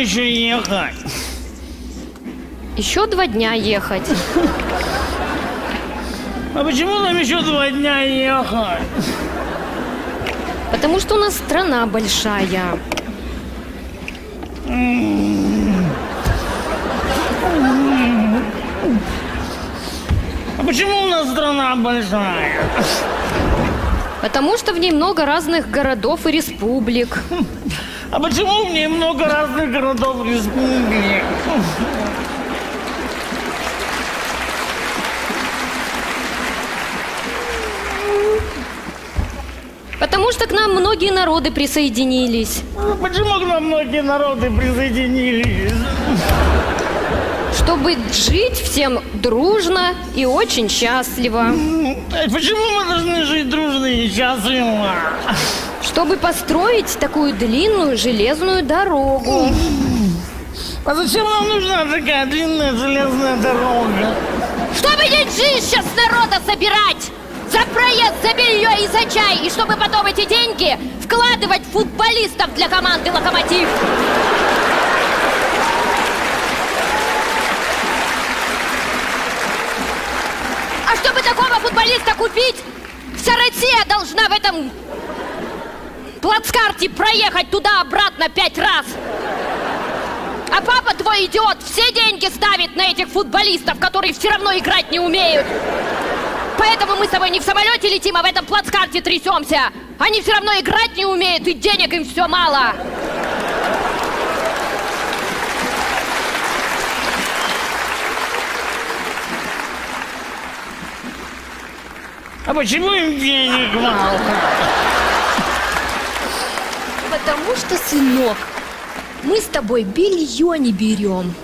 еще ехать? Еще 2 дня ехать. А почему нам еще 2 дня ехать? Потому что у нас страна большая. А почему у нас страна большая? Потому что в ней много разных городов и республик. А почему в ней много разных городов и республик? Потому что к нам многие народы присоединились. Почему к нам многие народы присоединились? Чтобы жить всем дружно и очень счастливо. Почему мы должны жить дружно и счастливо? Чтобы построить такую длинную железную дорогу. А зачем нам нужна такая длинная железная дорога? Чтобы деньжища с народа собирать! За проезд, за белье и за чай! И чтобы потом эти деньги вкладывать в футболистов для команды «Локомотив». А чтобы такого футболиста купить, вся Россия должна в этом плацкарте проехать туда-обратно 5 раз. А папа твой идиот все деньги ставит на этих футболистов, которые все равно играть не умеют. Поэтому мы с тобой не в самолете летим, а в этом плацкарте трясемся. Они все равно играть не умеют, и денег им все мало. А почему им денег мало? Потому что, сынок, мы с тобой белье не берем.